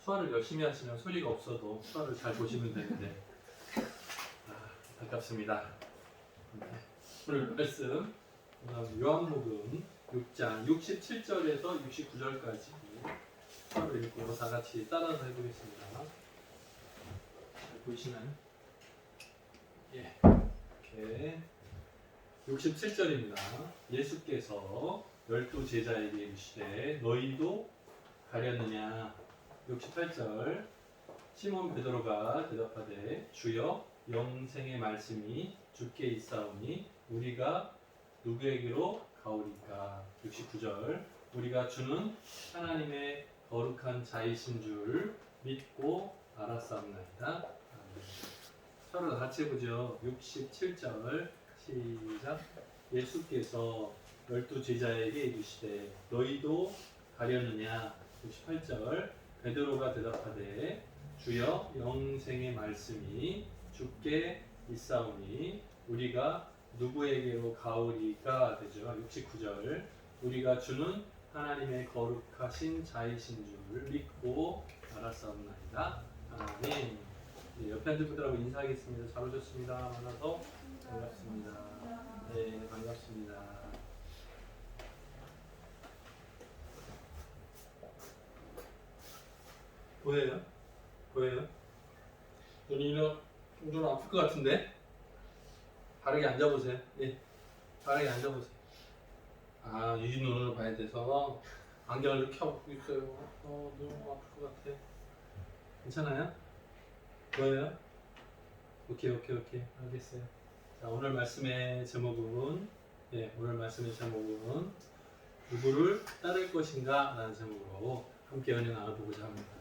수화를 열심히 하시면 소리가 없어도 수화를 잘 보시면 되는데 안타깝습니다. 네. 오늘 말씀 요한복음 6장 67절에서 69절까지 수화를 읽고 다 같이 따라서 해보겠습니다. 잘 보이시나요? 예. 이렇게 67절입니다. 예수께서 12제자에게 이르시되 너희도 가렸느냐. 68절 시몬 베드로가 대답하되 주여 영생의 말씀이 주께 있사오니 우리가 누구에게로 가오리까. 69절 우리가 주는 하나님의 거룩한 자이신 줄 믿고 알았사옵나이다. 서로 다 같이 해보죠. 67절 시작. 예수께서 12제자에게 이르시되 너희도 가려느냐. 68절 베드로가 대답하되 주여 영생의 말씀이 주께 있사오니 우리가 누구에게로 가오리까 되죠. 69절 우리가 주는 하나님의 거룩하신 자이신 줄 믿고 알았사옵나이다. 아멘. 네, 옆에 앉은 분들하고 인사하겠습니다. 잘 오셨습니다. 만나서 반갑습니다. 네, 반갑습니다. 보여요? 보여요? 눈이 좀 아플 것 같은데? 바르게 앉아보세요. 예, 바르게 앉아보세요. 아, 이 눈으로 봐야 돼서 안경을 이렇게 하고 있어요. 너무 아플 것 같아. 괜찮아요? 보여요? 오케이. 알겠어요. 자, 오늘 말씀의 제목은 누구를 따를 것인가? 라는 제목으로 함께 은혜 나눠보고자 합니다.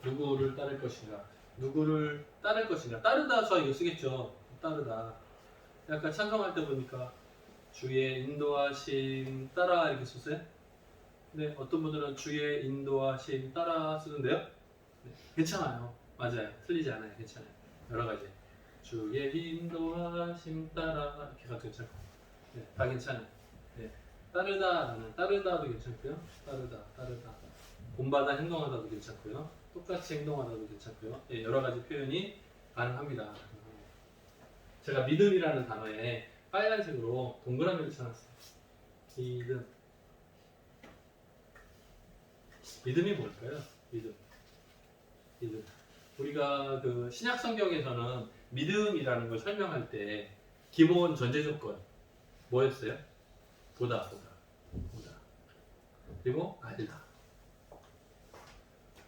누구를 따를 것인가? 누구를 따를 것인가? 따르다 저 이거 쓰겠죠. 따르다. 아까 찬송할 때 보니까 주의 인도하심 따라 이렇게 썼어요. 근데 어떤 분들은 주의 인도하심 따라 쓰는데요. 네, 괜찮아요. 맞아요. 틀리지 않아요. 괜찮아요. 여러 가지. 주의 인도하심 따라 이렇게 가도 괜찮고. 네, 다 괜찮아요. 네, 따르다도 괜찮고요. 따르다. 본받아 행동하다도 괜찮고요. 똑같이 행동하다도 괜찮고요. 예, 여러 가지 표현이 가능합니다. 제가 믿음이라는 단어에 빨간색으로 동그라미를 쳐놨어요. 믿음이 뭘까요? 믿음. 우리가 그 신약 성경에서는 믿음이라는 걸 설명할 때 기본 전제 조건 뭐였어요? 보다. 그리고 알다.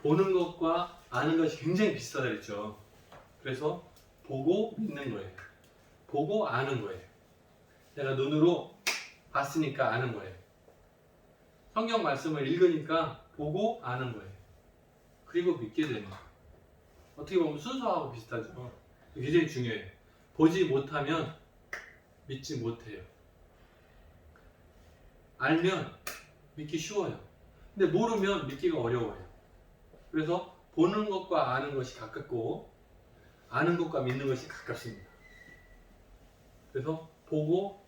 보는 것과 아는 것이 굉장히 비슷하다 그랬죠. 그래서 보고 믿는 거예요. 보고 아는 거예요. 내가 눈으로 봤으니까 아는 거예요. 성경 말씀을 읽으니까 보고 아는 거예요. 그리고 믿게 되는 거예요. 어떻게 보면 순서하고 비슷하죠. 굉장히 중요해요. 보지 못하면 믿지 못해요. 알면 믿기 쉬워요. 근데 모르면 믿기가 어려워요. 그래서 보는 것과 아는 것이 가깝고 아는 것과 믿는 것이 가깝습니다. 그래서 보고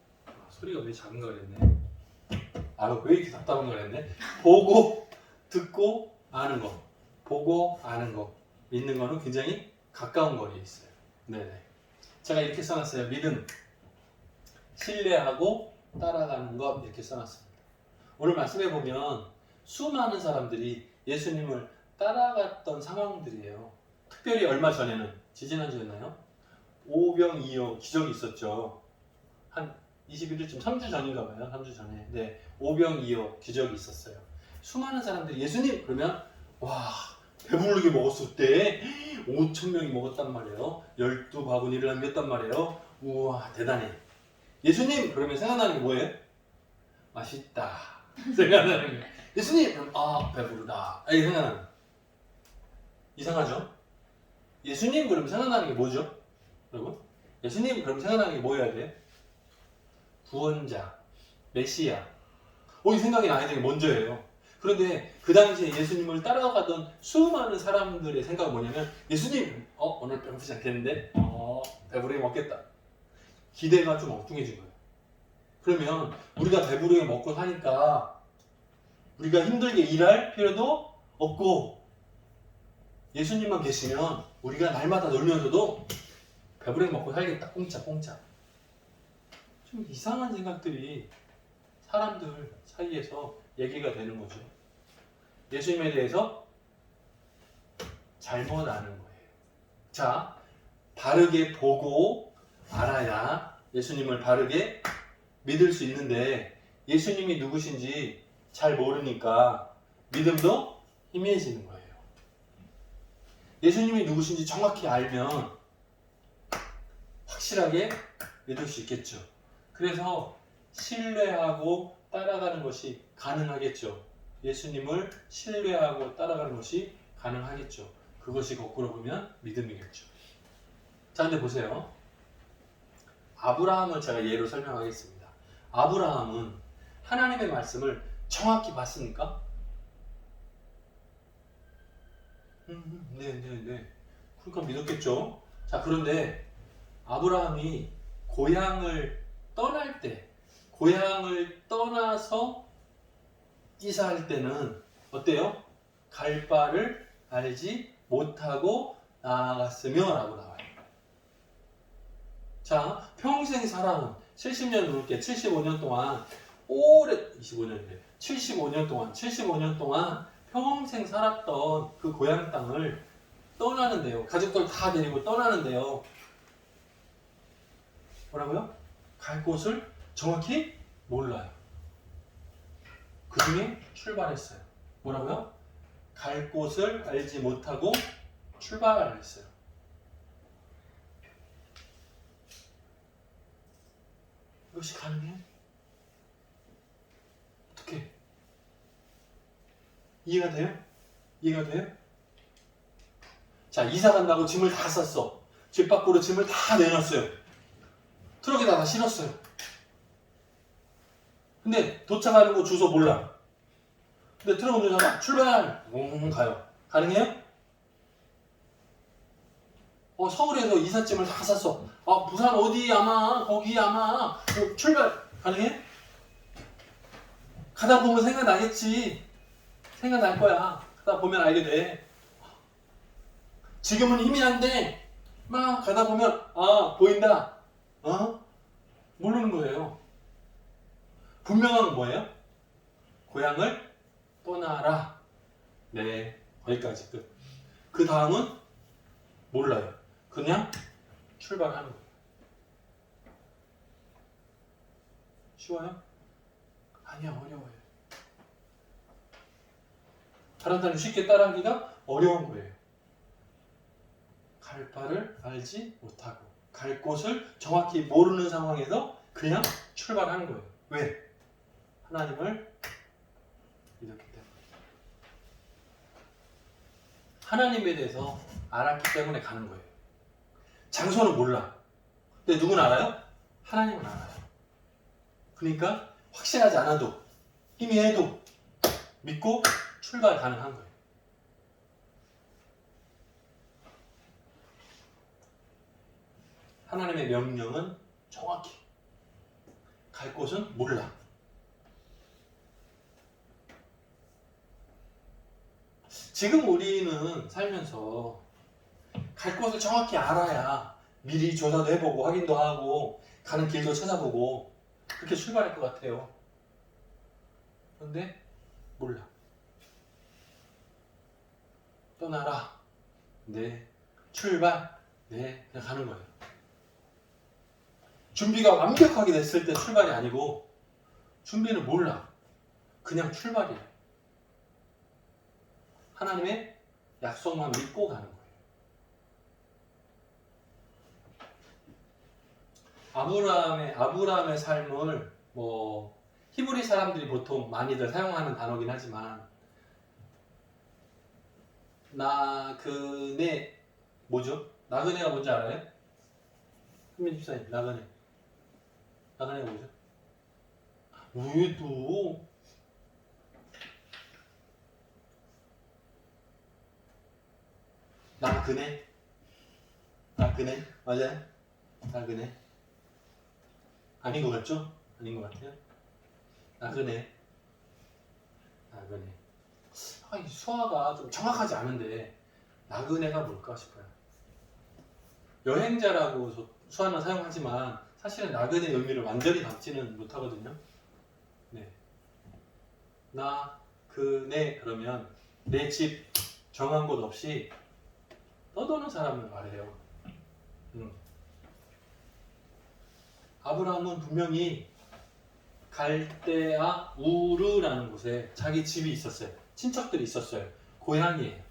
소리가 왜 작은 거 그랬네. 왜 이렇게 답답한 거 그랬네. 보고 듣고 아는 거, 보고 아는 거, 믿는 거는 굉장히 가까운 거리에 있어요. 네네. 제가 이렇게 써놨어요. 믿음, 신뢰하고 따라가는 것 이렇게 써놨습니다. 오늘 말씀해 보면 수많은 사람들이 예수님을 따라갔던 상황들이에요. 특별히 얼마 전에는 지지난주였나요? 오병이어 기적이 있었죠. 한 21일쯤 3주 전인가 봐요. 3주 전에. 네, 오병이어 기적이 있었어요. 수많은 사람들이 예수님 그러면 와 배부르게 먹었을 때 5,000명이 먹었단 말이에요. 12바구니를 남겼단 말이에요. 우와 대단해. 예수님 그러면 생각나는 게 뭐예요? 맛있다 생각나는 거예요. 예수님 그럼 배부르다 이게 생각나는 거예요. 이상하죠? 예수님 그러면 생각나는 게 뭐죠? 여러분? 예수님 그러면 생각나는 게 뭐여야 돼? 구원자, 메시아. 이 생각이 나야 되는 게 먼저예요. 그런데 그 당시에 예수님을 따라가던 수많은 사람들의 생각은 뭐냐면 예수님 오늘 배고프지 않겠는데? 배부르게 먹겠다. 기대가 좀 엉뚱해진 거예요. 그러면 우리가 배부르게 먹고 사니까 우리가 힘들게 일할 필요도 없고 예수님만 계시면 우리가 날마다 놀면서도 배부르게 먹고 살겠다. 공짜. 좀 이상한 생각들이 사람들 사이에서 얘기가 되는 거죠. 예수님에 대해서 잘못 아는 거예요. 자, 바르게 보고 알아야 예수님을 바르게 믿을 수 있는데 예수님이 누구신지 잘 모르니까 믿음도 희미해지는 거예요. 예수님이 누구신지 정확히 알면 확실하게 믿을 수 있겠죠. 그래서 신뢰하고 따라가는 것이 가능하겠죠. 예수님을 신뢰하고 따라가는 것이 가능하겠죠. 그것이 거꾸로 보면 믿음이겠죠. 자, 근데 보세요. 아브라함을 제가 예로 설명하겠습니다. 아브라함은 하나님의 말씀을 정확히 봤습니까? 네. 그러니까 믿었겠죠. 자, 그런데 아브라함이 고향을 떠날 때, 고향을 떠나서 이사할 때는 어때요? 갈 바를 알지 못하고 나아갔으며 라고 나와요. 자, 평생 살아온 70년 넘게 75년 동안 75년 동안 평생 살았던 그 고향 땅을 떠나는데요. 가족들 다 데리고 떠나는데요. 뭐라고요? 갈 곳을 정확히 몰라요. 그 중에 출발했어요. 뭐라고요? 갈 곳을 알지 못하고 출발을 했어요. 이것이 가능해요? 어떻게? 이해가 돼요? 이해가 돼요? 자, 이사 간다고 짐을 다 쌌어. 집 밖으로 짐을 다 내놨어요. 트럭에다 다 실었어요. 근데 도착하는 곳 주소 몰라. 근데 트럭 운전사가 출발! 가요. 가능해요? 서울에서 이삿짐을 다 쌌어. 부산 어디 아마 거기 아마 출발 가능해? 가다 보면 생각나겠지. 생각날 거야. 가다 보면 알게 돼. 지금은 희미한데 막 가다 보면 보인다. 모르는 거예요. 분명한 건 뭐예요? 고향을 떠나라. 네, 거기까지 끝. 그 다음은 몰라요. 그냥 출발하는 거예요. 쉬워요? 아니야, 어려워요. 다른 사람이 쉽게 따라하기가 어려운 거예요. 갈 바를 알지 못하고 갈 곳을 정확히 모르는 상황에서 그냥 출발하는 거예요. 왜? 하나님을 믿었기 때문에. 하나님에 대해서 알았기 때문에 가는 거예요. 장소는 몰라. 근데 누구는 알아요? 하나님은 알아요. 그러니까 확실하지 않아도 희미해도 믿고 출발 가능한 거예요. 하나님의 명령은 정확히, 갈 곳은 몰라. 지금 우리는 살면서 갈 곳을 정확히 알아야 미리 조사도 해보고 확인도 하고 가는 길도 찾아보고 그렇게 출발할 것 같아요. 그런데 몰라. 떠나라. 네. 출발. 네. 그냥 가는 거예요. 준비가 완벽하게 됐을 때 출발이 아니고 준비는 몰라. 그냥 출발이에요. 하나님의 약속만 믿고 가는 거예요. 아브라함의 삶을 히브리 사람들이 보통 많이들 사용하는 단어긴 하지만 나그네 뭐죠? 나그네가 뭔지 알아요? 현민 집사님, 나그네가 뭐죠? 왜 또? 나그네 맞아요? 나그네 아닌 것 같죠? 아닌 것 같아요. 나그네 이 수화가 좀 정확하지 않은데 나그네가 뭘까 싶어요. 여행자라고 수완을 사용하지만 사실은 나그네의 의미를 완전히 담지는 못하거든요. 네. 나그네 그러면 내 집 정한 곳 없이 떠도는 사람을 말해요. 아브라함은 분명히 갈대아 우르라는 곳에 자기 집이 있었어요. 친척들이 있었어요. 고향이에요.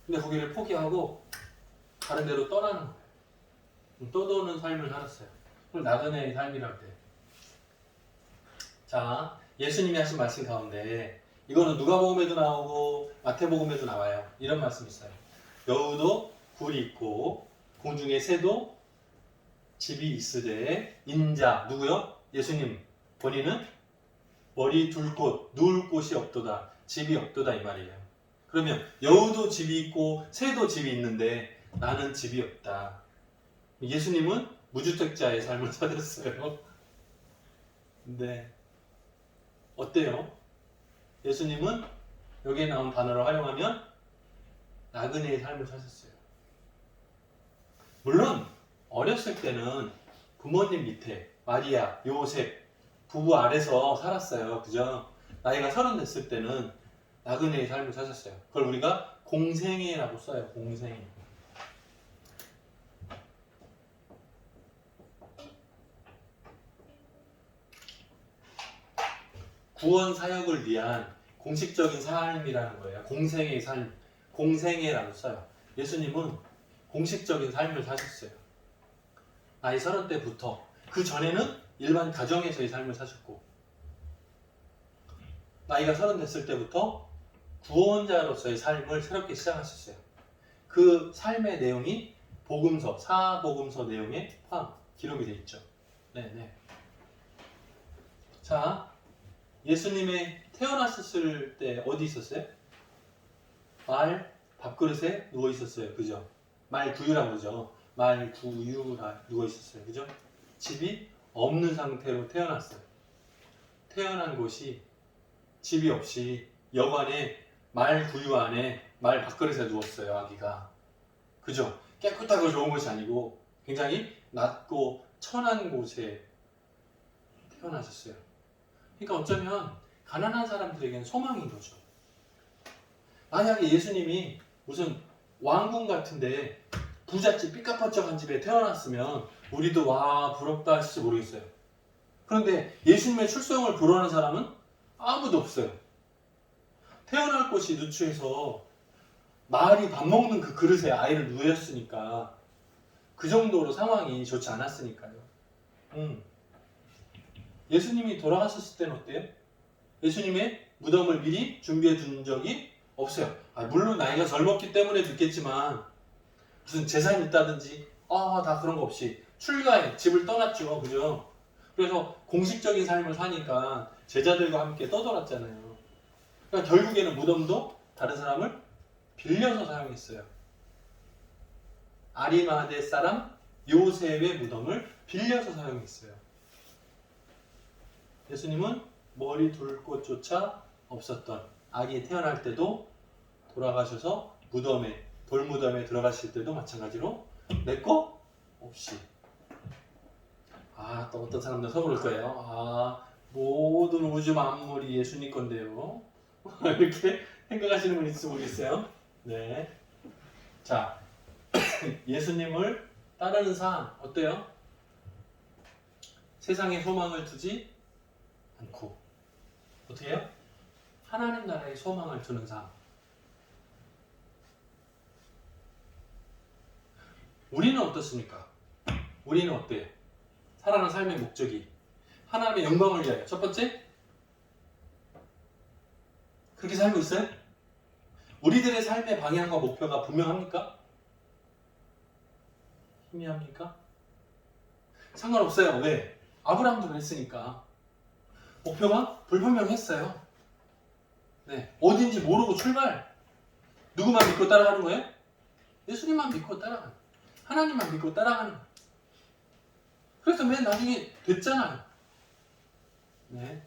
근데 거기를 포기하고 다른 데로 떠나는 거예요. 떠도는 삶을 살았어요. 그걸 나그네의 삶이라고 해요. 자, 예수님이 하신 말씀 가운데 이거는 누가복음에도 나오고 마태복음에도 나와요. 이런 말씀이 있어요. 여우도 굴이 있고 공중에 새도 집이 있으되 인자 누구요? 예수님 본인은 머리 둘 곳 누울 곳이 없도다. 집이 없도다 이 말이에요. 그러면 여우도 집이 있고 새도 집이 있는데 나는 집이 없다. 예수님은 무주택자의 삶을 사셨어요. 근데 어때요? 예수님은 여기에 나온 단어를 활용하면 나그네의 삶을 사셨어요. 물론 어렸을 때는 부모님 밑에 마리아, 요셉 부부 아래서 살았어요. 그죠? 나이가 30 됐을 때는 나그네의 삶을 사셨어요. 그걸 우리가 공생애라고 써요. 공생애. 구원 사역을 위한 공식적인 삶이라는 거예요. 공생애의 삶, 공생애라고 써요. 예수님은 공식적인 삶을 사셨어요. 나이 30대부터 그 전에는 일반 가정에서의 삶을 사셨고 나이가 30 됐을 때부터 구원자로서의 삶을 새롭게 시작하셨어요. 그 삶의 내용이 복음서, 사복음서 내용에 포함, 기록이 되어 있죠. 네네. 자, 예수님의 태어나셨을 때 어디 있었어요? 말 밥그릇에 누워 있었어요. 그죠? 말 구유라고 그러죠. 말 구유라 누워 있었어요. 그죠? 집이 없는 상태로 태어났어요. 태어난 곳이 집이 없이 여관에 말 구유 안에 말 밥그릇에 누웠어요. 아기가. 그죠? 깨끗하고 좋은 곳이 아니고 굉장히 낮고 천한 곳에 태어나셨어요. 그러니까 어쩌면 가난한 사람들에게는 소망인 거죠. 만약에 예수님이 무슨 왕궁 같은데 부잣집 삐까뻔쩍한 집에 태어났으면 우리도 와 부럽다 했을지 모르겠어요. 그런데 예수님의 출생을 부러워하는 사람은 아무도 없어요. 태어날 곳이 누추해서 말이 밥 먹는 그 그릇에 아이를 누였으니까 그 정도로 상황이 좋지 않았으니까요. 예수님이 돌아가셨을 때는 어때요? 예수님의 무덤을 미리 준비해 둔 적이 없어요. 물론 나이가 젊었기 때문에 듣겠지만 무슨 재산이 있다든지 다 그런 거 없이 출가해 집을 떠났죠. 그죠? 그래서 공식적인 삶을 사니까 제자들과 함께 떠돌았잖아요. 그러니까 결국에는 무덤도 다른 사람을 빌려서 사용했어요. 아리마대 사람 요셉의 무덤을 빌려서 사용했어요. 예수님은 머리 둘 곳조차 없었던 아기 태어날 때도 돌아가셔서 무덤에 돌무덤에 들어가실 때도 마찬가지로 내 거 없이. 또 어떤 사람들 서부를 거예요. 모든 우주 만물이 예수님 건데요. 이렇게 생각하시는 분 있을지 모르겠어요. 네. 자, 예수님을 따르는 삶 어때요? 세상에 소망을 두지 않고 어떻게 해요? 하나님 나라에 소망을 두는 삶. 우리는 어떻습니까? 우리는 어때요? 살아가는 삶의 목적이 하나님의 영광을 위하여. 첫 번째, 그렇게 살고 있어요? 우리들의 삶의 방향과 목표가 분명합니까? 희미합니까? 상관없어요. 왜? 아브라함도 그랬으니까. 목표가 불분명했어요. 네. 어딘지 모르고 출발. 누구만 믿고 따라가는 거예요? 예수님만 믿고 따라가는 거예요. 하나님만 믿고 따라가는 거예요. 그래서 맨 나중에 됐잖아요. 네.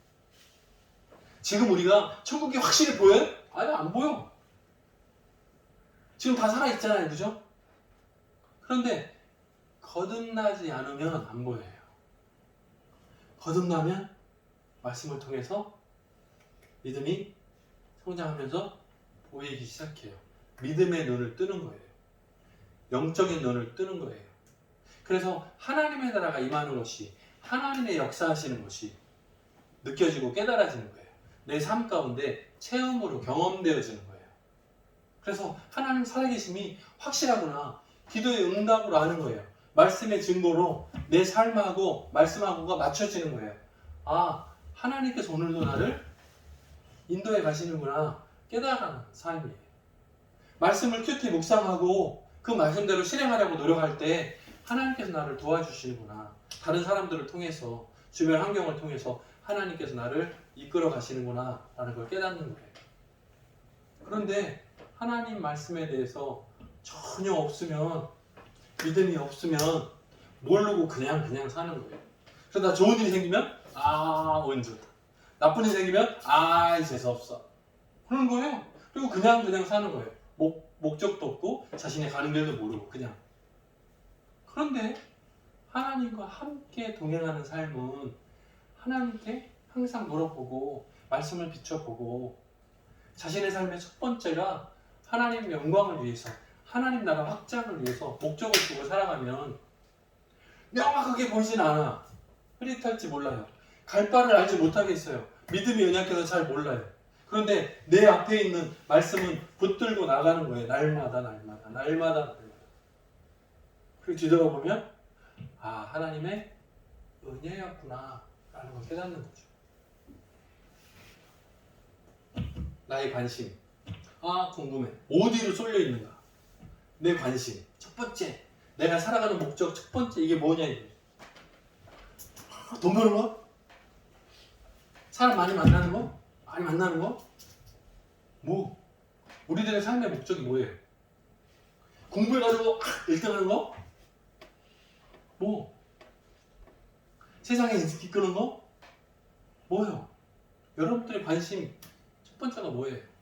지금 우리가 천국이 확실히 보여요? 아니, 안 보여. 지금 다 살아있잖아요. 그죠? 그런데 거듭나지 않으면 안 보여요. 거듭나면 말씀을 통해서 믿음이 성장하면서 보이기 시작해요. 믿음의 눈을 뜨는 거예요. 영적인 눈을 뜨는 거예요. 그래서 하나님의 나라가 임하는 것이, 하나님의 역사하시는 것이 느껴지고 깨달아지는 거예요. 내 삶 가운데 체험으로 경험되어지는 거예요. 그래서 하나님 살아계심이 확실하구나. 기도의 응답으로 아는 거예요. 말씀의 증거로 내 삶하고 말씀하고가 맞춰지는 거예요. 아, 하나님께서 오늘도 나를 인도해 가시는구나 깨달아가는 삶이에요. 말씀을 큐티 묵상하고 그 말씀대로 실행하려고 노력할 때 하나님께서 나를 도와주시는구나. 다른 사람들을 통해서, 주변 환경을 통해서 하나님께서 나를 이끌어 가시는구나 라는 걸 깨닫는 거예요. 그런데 하나님 말씀에 대해서 전혀 없으면, 믿음이 없으면 모르고 그냥 사는 거예요. 그래서 나 좋은 일이 생기면 운 좋다. 나쁜 일이 생기면 재수없어. 그런 거예요. 그리고 그냥 사는 거예요. 목적도 없고 자신의 가는 길도 모르고 그냥. 그런데 하나님과 함께 동행하는 삶은 하나님께 항상 물어보고 말씀을 비춰보고 자신의 삶의 첫 번째가 하나님의 영광을 위해서, 하나님 나라 확장을 위해서 목적을 두고 살아가면 명확하게 보이진 않아. 흐릿할지 몰라요. 갈 바를 알지 못하겠어요. 믿음이 연약해서 잘 몰라요. 그런데 내 앞에 있는 말씀은 붙들고 나가는 거예요. 날마다. 그리고 뒤돌아보면 하나님의 은혜였구나 라는 걸 깨닫는 거죠. 나의 관심. 궁금해. 어디로 쏠려 있는가? 내 관심. 첫 번째. 내가 살아가는 목적 첫 번째 이게 뭐냐 이게. 돈 버는 거? 사람 많이 만나는 거? 많이 만나는 거? 우리들의 삶의 목적이 뭐예요? 공부해가지고 1등 하는 거? 세상에 인기 끄는 거? 뭐예요? 여러분들의 관심 첫 번째가 뭐예요?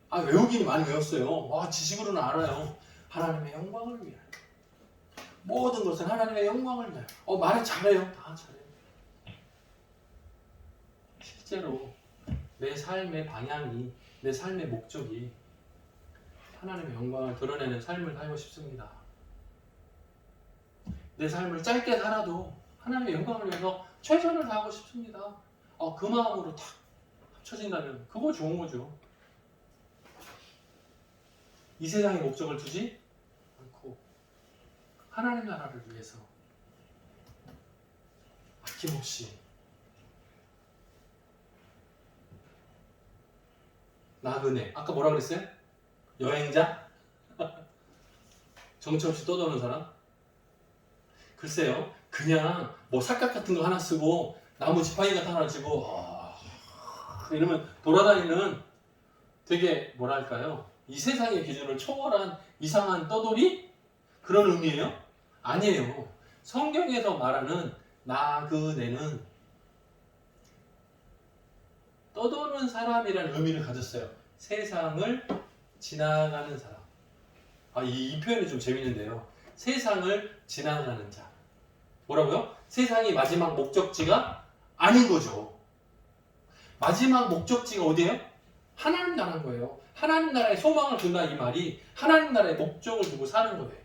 외우기는 많이 외웠어요. 지식으로는 알아요. 하나님의 영광을 위하여. 모든 것은 하나님의 영광을 위하여. 말을 잘해요. 다 잘해요. 실제로 내 삶의 방향이, 내 삶의 목적이 하나님의 영광을 드러내는 삶을 살고 싶습니다. 내 삶을 짧게 살아도 하나님의 영광을 위해서 최선을 다하고 싶습니다. 그 마음으로 탁 합쳐진다면 그거 좋은 거죠. 이 세상의 목적을 두지 않고 하나님 나라를 위해서 아낌없이 나그네. 아까 뭐라 그랬어요? 여행자? 정처 없이 떠도는 사람? 글쎄요. 그냥 삿갓 같은 거 하나 쓰고 나무 지팡이 같은 거 하나 쥐고 이러면 돌아다니는 되게 뭐랄까요? 이 세상의 기준을 초월한 이상한 떠돌이? 그런 의미예요? 아니에요. 성경에서 말하는 나그네는 떠도는 사람이라는 의미를 가졌어요. 세상을 지나가는 사람. 이 표현이 좀 재밌는데요. 세상을 지나가는 자. 뭐라고요? 세상이 마지막 목적지가 아닌 거죠. 마지막 목적지가 어디예요? 하나님 나라인 거예요. 하나님 나라에 소망을 둔다 이 말이 하나님 나라의 목적을 두고 사는 거예요.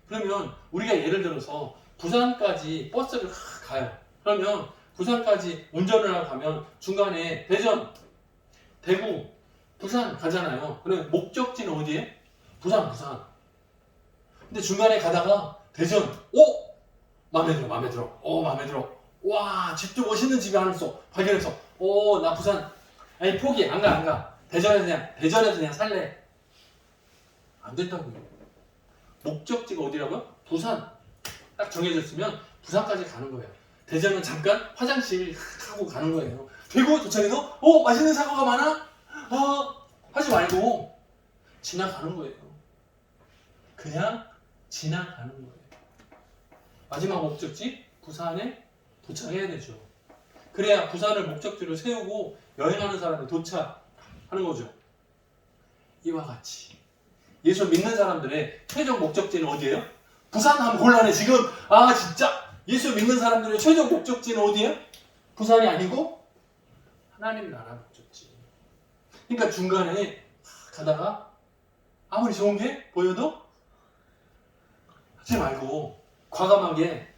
그러면 우리가 예를 들어서 부산까지 버스를 가요. 그러면 부산까지 운전을 하고 가면 중간에 대전, 대구, 부산 가잖아요. 그러면 목적지는 어디예요? 부산. 근데 중간에 가다가 대전, 마음에 들어. 마음에 들어. 와, 집도 멋있는 집이 하나 있어. 발견했어. 나 부산. 포기. 안 가. 대전에서 그냥 살래. 안 된다고요. 목적지가 어디라고요? 부산. 딱 정해졌으면 부산까지 가는 거예요. 대전은 잠깐 화장실 하고 가는 거예요. 대구 도착해서 맛있는 사과가 많아? 하지 말고 지나가는 거예요. 그냥 지나가는 거예요. 마지막 목적지 부산에 도착해야 되죠. 그래야 부산을 목적지로 세우고 여행하는 사람이 도착하는 거죠. 이와 같이 예수 믿는 사람들의 최종 목적지는 어디예요? 부산하면 곤란해. 지금 진짜 예수 믿는 사람들의 최종 목적지는 어디예요? 부산이 아니고 하나님 나라 목적지. 그러니까 중간에 가다가 아무리 좋은 게 보여도 하지 말고 과감하게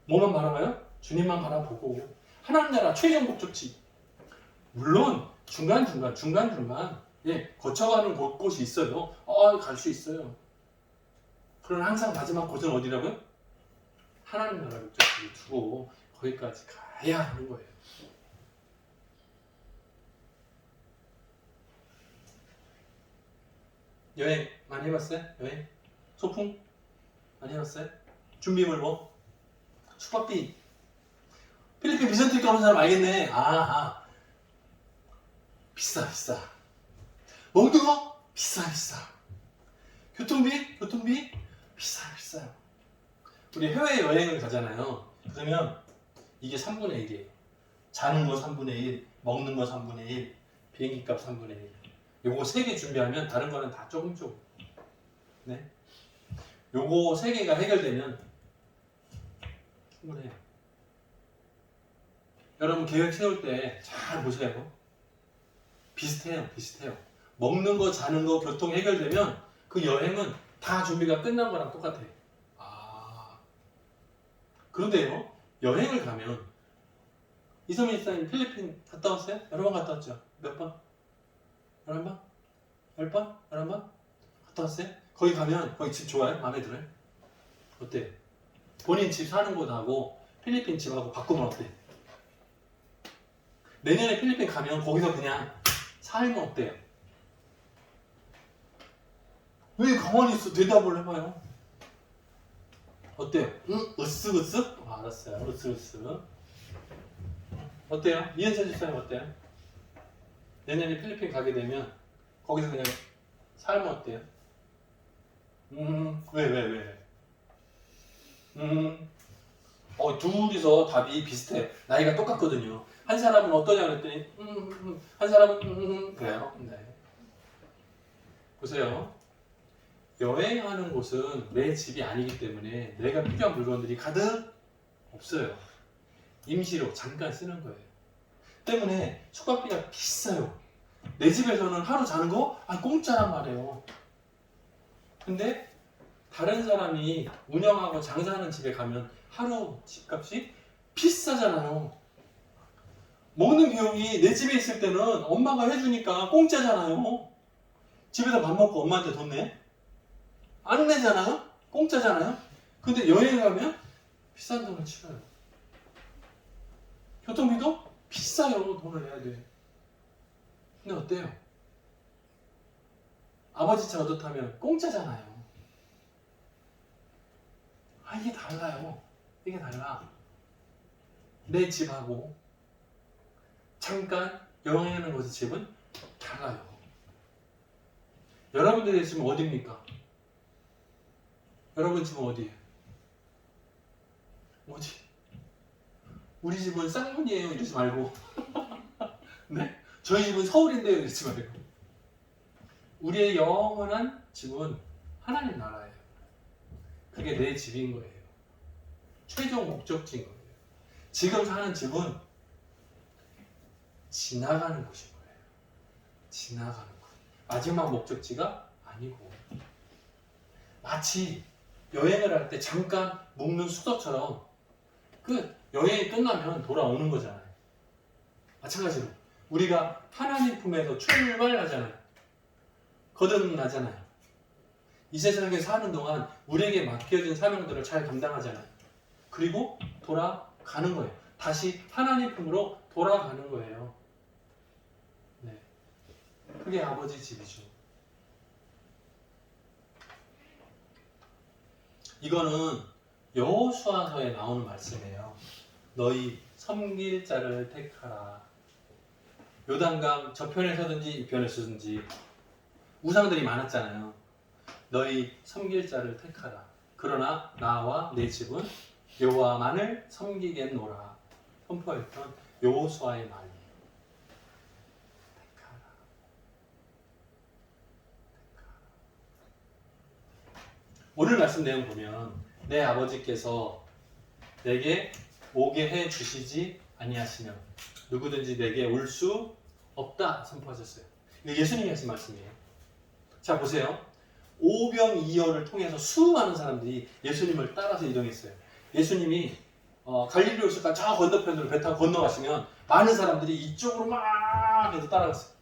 뭐만 바라봐요? 주님만 바라보고 하나님 나라 최종 목적지. 물론 중간중간 거쳐가는 곳이 있어요. 갈 수 있어요. 그러나 항상 마지막 곳은 어디라고요? 하나님 나라 목적지를 두고 거기까지 가야 하는 거예요. 여행 많이 해봤어요? 여행? 소풍? 많이 해봤어요? 준비물 뭐? 숙박비. 필리핀 비전트립 가는 사람 알겠네. 비싸. 먹는 거? 비싸. 교통비? 비싸요. 우리 해외여행을 가잖아요. 그러면 이게 3분의 1이에요. 자는 거 3분의 1, 먹는 거 3분의 1, 비행기값 3분의 1. 요거 3개 준비하면 다른 거는 다 조금. 네? 요거 3개가 해결되면 충분해요. 여러분 계획 세울 때 잘 보세요. 비슷해요. 먹는 거, 자는 거, 교통 해결되면 그 여행은 다 준비가 끝난 거랑 똑같아요. 그런데요, 여행을 가면 이소민 집사님 필리핀 갔다 왔어요? 여러 번 갔다 왔죠? 몇 번? 11번? 10번? 11번? 갔다 왔어요? 거기 가면 거기 집 좋아요? 마음에 들어요? 어때요? 본인 집 사는 곳하고 필리핀 집하고 바꾸면 어때요? 내년에 필리핀 가면 거기서 그냥 살면 어때요? 왜 가만히 있어? 대답을 해봐요. 어때요? 으쓱? 알았어요. 으쓱. 어때요? 이현선 집사님 어때요? 내년에 필리핀 가게 되면 거기서 그냥 살면 어때요? 왜? 둘이서 답이 비슷해. 나이가 똑같거든요. 한 사람은 어떠냐 그랬더니 한 사람은 그래요. 네. 보세요. 여행하는 곳은 내 집이 아니기 때문에 내가 필요한 물건들이 가득 없어요. 임시로 잠깐 쓰는 거예요. 때문에 숙박비가 비싸요. 내 집에서는 하루 자는 거 공짜란 말이에요. 근데 다른 사람이 운영하고 장사하는 집에 가면 하루 집값이 비싸잖아요. 먹는 비용이 내 집에 있을 때는 엄마가 해주니까 공짜잖아요. 집에서 밥 먹고 엄마한테 돈 내? 안 내잖아요? 공짜잖아요? 근데 여행 가면 비싼 돈을 치러요. 교통비도 비싸요. 돈을 내야 돼. 근데 어때요? 아버지 차 얻어 타면 공짜잖아요. 이게 달라요. 이게 달라. 내 집하고 잠깐 여행하는 곳의 집은 달라요. 여러분들의 집은 어디입니까? 여러분 집은 어디예요? 어디? 우리 집은 쌍문이에요. 이러지 말고. 네? 저희 집은 서울인데요. 이러지 말고. 우리의 영원한 집은 하나님 나라예요. 그게 내 집인 거예요. 최종 목적지인 거예요. 지금 사는 집은 지나가는 곳인 거예요. 지나가는 곳. 마지막 목적지가 아니고. 마치 여행을 할 때 잠깐 묵는 수도처럼 여행이 끝나면 돌아오는 거잖아요. 마찬가지로 우리가 하나님 품에서 출발하잖아요. 거듭나잖아요. 이 세상에 사는 동안 우리에게 맡겨진 사명들을 잘 감당하잖아요. 그리고 돌아가는 거예요. 다시 하나님 품으로 돌아가는 거예요. 네. 그게 아버지 집이죠. 이거는 여호수아서에 나오는 말씀이에요. 너희 섬길 자를 택하라. 요단강 저편에 서든지 이편에 서든지 우상들이 많았잖아요. 너희 섬길 자를 택하라. 그러나 나와 내 집은 여호와만을 섬기겠노라. 선포했던 여호수아의 말이에요. 택하라. 오늘 말씀 내용 보면 내 아버지께서 내게 오게 해 주시지 아니하시면 누구든지 내게 올 수 없다 선포하셨어요. 이거 예수님이 하신 말씀이에요. 자 보세요. 오병이어를 통해서 수많은 사람들이 예수님을 따라서 이동했어요. 예수님이 갈릴리 오실까 저 건너편으로 배 타고 건너가시면 많은 사람들이 이쪽으로 막 해서 따라갔어요.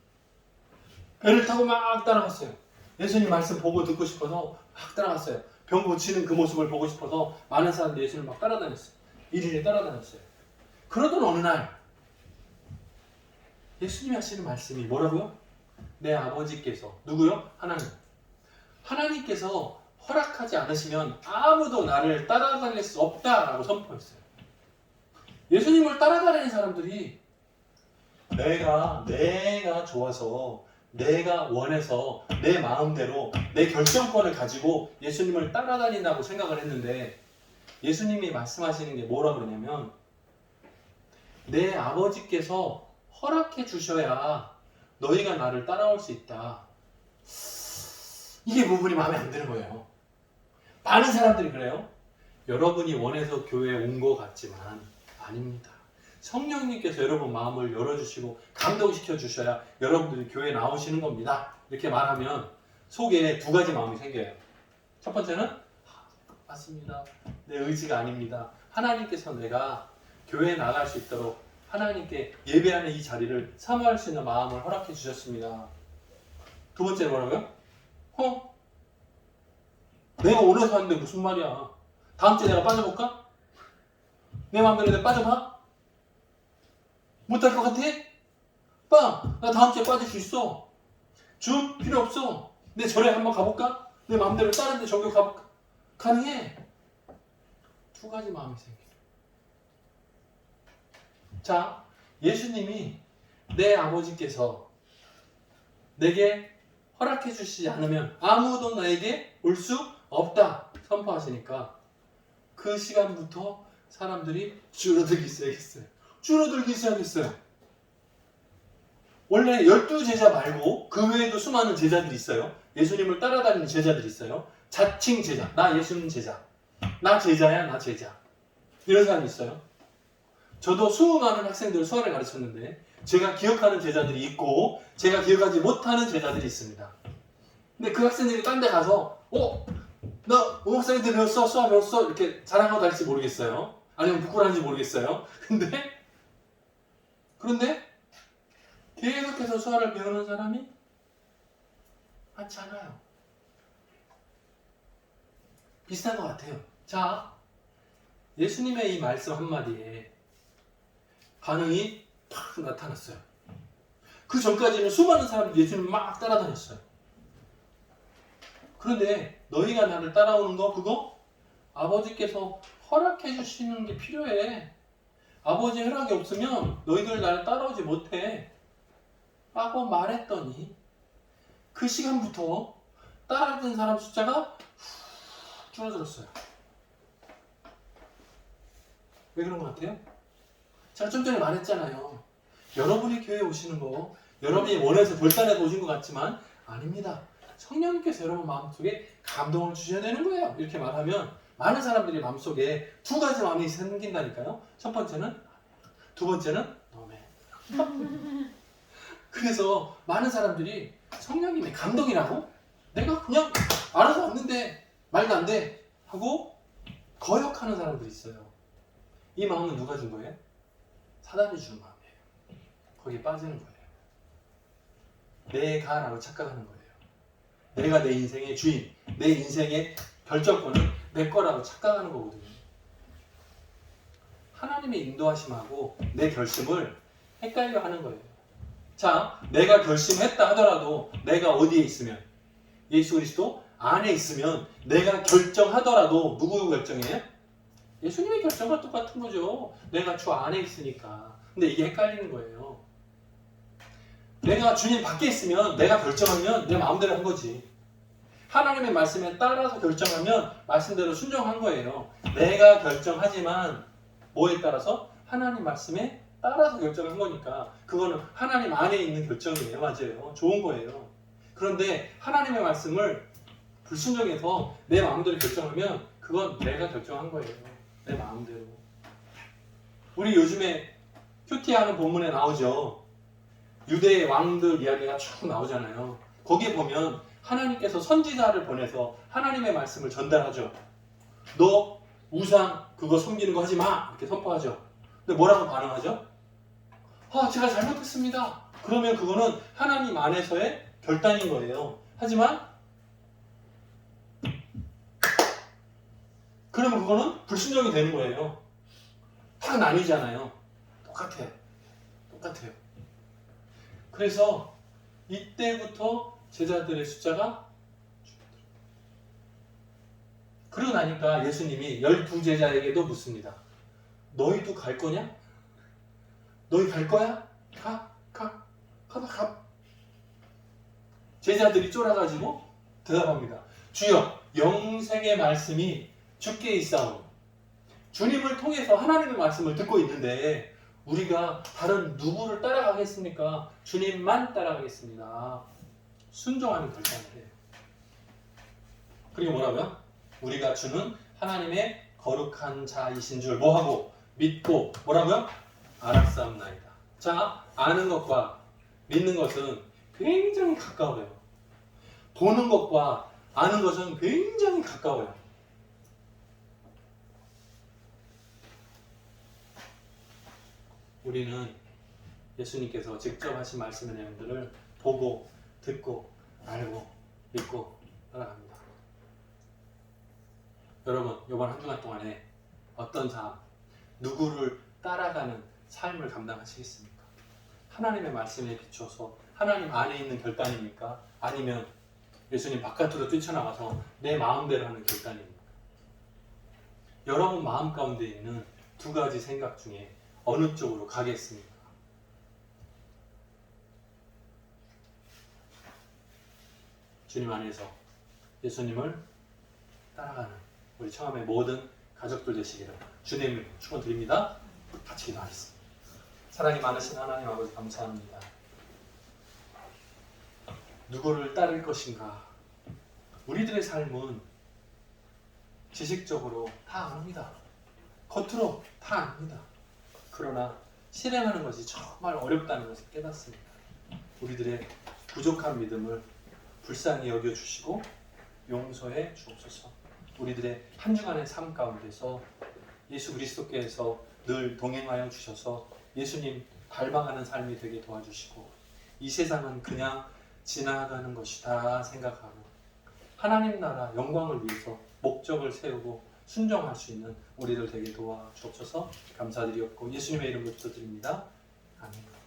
배를 타고 막 따라갔어요. 예수님 말씀 보고 듣고 싶어서 막 따라갔어요. 병 고치는 그 모습을 보고 싶어서 많은 사람들이 예수님을 막 따라다녔어요. 일일이 따라다녔어요. 그러던 어느 날 예수님이 하시는 말씀이 뭐라고요? 내 아버지께서 누구요? 하나님. 하나님께서 허락하지 않으시면 아무도 나를 따라다닐 수 없다라고 선포했어요. 예수님을 따라다니는 사람들이 내가 좋아서 내가 원해서 내 마음대로 내 결정권을 가지고 예수님을 따라다닌다고 생각을 했는데 예수님이 말씀하시는 게 뭐라 그러냐면 내 아버지께서 허락해 주셔야 너희가 나를 따라올 수 있다. 이게 부분이 마음에 안 드는 거예요. 많은 사람들이 그래요. 여러분이 원해서 교회에 온 것 같지만 아닙니다. 성령님께서 여러분 마음을 열어주시고 감동시켜 주셔야 여러분들이 교회에 나오시는 겁니다. 이렇게 말하면 속에 두 가지 마음이 생겨요. 첫 번째는 맞습니다. 내 의지가 아닙니다. 하나님께서 내가 교회에 나갈 수 있도록 하나님께 예배하는 이 자리를 사모할 수 있는 마음을 허락해 주셨습니다. 두 번째 뭐라고요? 내가 원해서 하는데 무슨 말이야. 다음 주에 내가 빠져볼까? 내 마음대로 내가 빠져봐? 못할 것 같아? 나 다음 주에 빠질 수 있어. 좀 필요 없어. 내 절에 한번 가볼까? 내 마음대로 다른 데 종교 가볼까? 가능해. 두 가지 마음이 생겨요. 자, 예수님이 내 아버지께서 내게 허락해 주시지 않으면 아무도 나에게 올 수 없다 선포하시니까 그 시간부터 사람들이 줄어들기 시작했어요. 줄어들기 시작했어요. 원래 12제자 말고 그 외에도 수많은 제자들이 있어요. 예수님을 따라다니는 제자들이 있어요. 자칭 제자, 나 예수님 제자, 나 제자야, 나 제자, 이런 사람이 있어요. 저도 수많은 학생들 수학을 가르쳤는데 제가 기억하는 제자들이 있고 제가 기억하지 못하는 제자들이 있습니다. 근데 그 학생들이 딴 데 가서 나 목사님한테 배웠어, 수학 배웠어 이렇게 자랑하고 다닐지 모르겠어요. 아니면 부끄러운지 모르겠어요. 그런데 계속해서 수학을 배우는 사람이 많지 않아요. 비슷한 것 같아요. 자, 예수님의 이 말씀 한마디에 반응이 팍 나타났어요. 그 전까지는 수많은 사람들이 예수님을 막 따라다녔어요. 그런데 너희가 나를 따라오는 거 그거 아버지께서 허락해 주시는 게 필요해. 아버지 허락이 없으면 너희들 나를 따라오지 못해 라고 말했더니 그 시간부터 따라든 사람 숫자가 줄어들었어요. 왜 그런 것 같아요? 제가 좀 전에 말했잖아요. 여러분이 교회에 오시는 거 여러분이 원해서 결단해서 오신 것 같지만 아닙니다. 성령님께서 여러분 마음속에 감동을 주셔야 되는 거예요. 이렇게 말하면 많은 사람들이 마음속에 두 가지 마음이 생긴다니까요. 첫 번째는 두 번째는 너네. 그래서 많은 사람들이 성령님의 감동이라고? 내가 그냥 알아서 왔는데 말도 안 돼 하고 거역하는 사람들이 있어요. 이 마음은 누가 준 거예요? 사단이 주는 마음이에요. 거기에 빠지는 거예요. 내가라고 착각하는 거예요. 내가 내 인생의 주인, 내 인생의 결정권은 내 거라고 착각하는 거거든요. 하나님의 인도하심하고 내 결심을 헷갈려 하는 거예요. 자, 내가 결심했다 하더라도 내가 어디에 있으면 예수 그리스도 안에 있으면 내가 결정하더라도 누구 결정이에요? 예수님의 결정과 똑같은 거죠. 내가 주 안에 있으니까. 근데 이게 헷갈리는 거예요. 내가 주님 밖에 있으면 내가 결정하면 내 마음대로 한 거지. 하나님의 말씀에 따라서 결정하면 말씀대로 순종한 거예요. 내가 결정하지만 뭐에 따라서? 하나님 말씀에 따라서 결정한 거니까 그거는 하나님 안에 있는 결정이에요. 맞아요. 좋은 거예요. 그런데 하나님의 말씀을 불순종해서 내 마음대로 결정하면 그건 내가 결정한 거예요. 내 마음대로. 우리 요즘에 큐티하는 본문에 나오죠. 유대의 왕들 이야기가 쭉 나오잖아요. 거기에 보면 하나님께서 선지자를 보내서 하나님의 말씀을 전달하죠. 너 우상 그거 섬기는 거 하지 마! 이렇게 선포하죠. 근데 뭐라고 반응하죠? 제가 잘못했습니다. 그러면 그거는 하나님 안에서의 결단인 거예요. 하지만 그러면 그거는 불순종이 되는 거예요. 다 나뉘잖아요. 똑같아요. 그래서 이때부터 제자들의 숫자가 줄어들어요. 그러고 나니까 예수님이 12제자에게도 묻습니다. 너희도 갈 거냐? 너희 갈 거야? 가. 제자들이 쫄아가지고 대답합니다. 주여, 영생의 말씀이 주께 있사오니. 주님을 통해서 하나님의 말씀을 듣고 있는데 우리가 다른 누구를 따라가겠습니까? 주님만 따라가겠습니다. 순종하는 결단을 해요. 그리고 뭐라고요? 우리가 주는 하나님의 거룩한 자이신 줄 뭐하고? 믿고 뭐라고요? 알았사옵나이다. 자, 아는 것과 믿는 것은 굉장히 가까워요. 보는 것과 아는 것은 굉장히 가까워요. 우리는 예수님께서 직접 하신 말씀의 내용들을 보고, 듣고, 알고, 믿고 따라갑니다. 여러분, 이번 한 주간 동안에 어떤 삶, 누구를 따라가는 삶을 감당하시겠습니까? 하나님의 말씀에 비춰서 하나님 안에 있는 결단입니까? 아니면 예수님 바깥으로 뛰쳐나가서 내 마음대로 하는 결단입니까? 여러분 마음 가운데 있는 두 가지 생각 중에 어느 쪽으로 가겠습니까? 주님 안에서 예수님을 따라가는 우리 처음에 모든 가족들 되시기를 주님을 축원드립니다. 같이 기도하겠습니다. 사랑이 많으신 하나님 아버지 감사합니다. 누구를 따를 것인가? 우리들의 삶은 지식적으로 다 압니다. 겉으로 다 압니다. 그러나 실행하는 것이 정말 어렵다는 것을 깨닫습니다. 우리들의 부족한 믿음을 불쌍히 여겨주시고 용서해 주옵소서. 우리들의 한 주간의 삶 가운데서 예수 그리스도께서 늘 동행하여 주셔서 예수님 닮아가는 삶이 되게 도와주시고 이 세상은 그냥 지나가는 것이다 생각하고 하나님 나라 영광을 위해서 목적을 세우고 순종할 수 있는 우리들 되게 도와주옵소서. 감사드리옵고 예수님의 이름으로 기도드립니다. 아멘.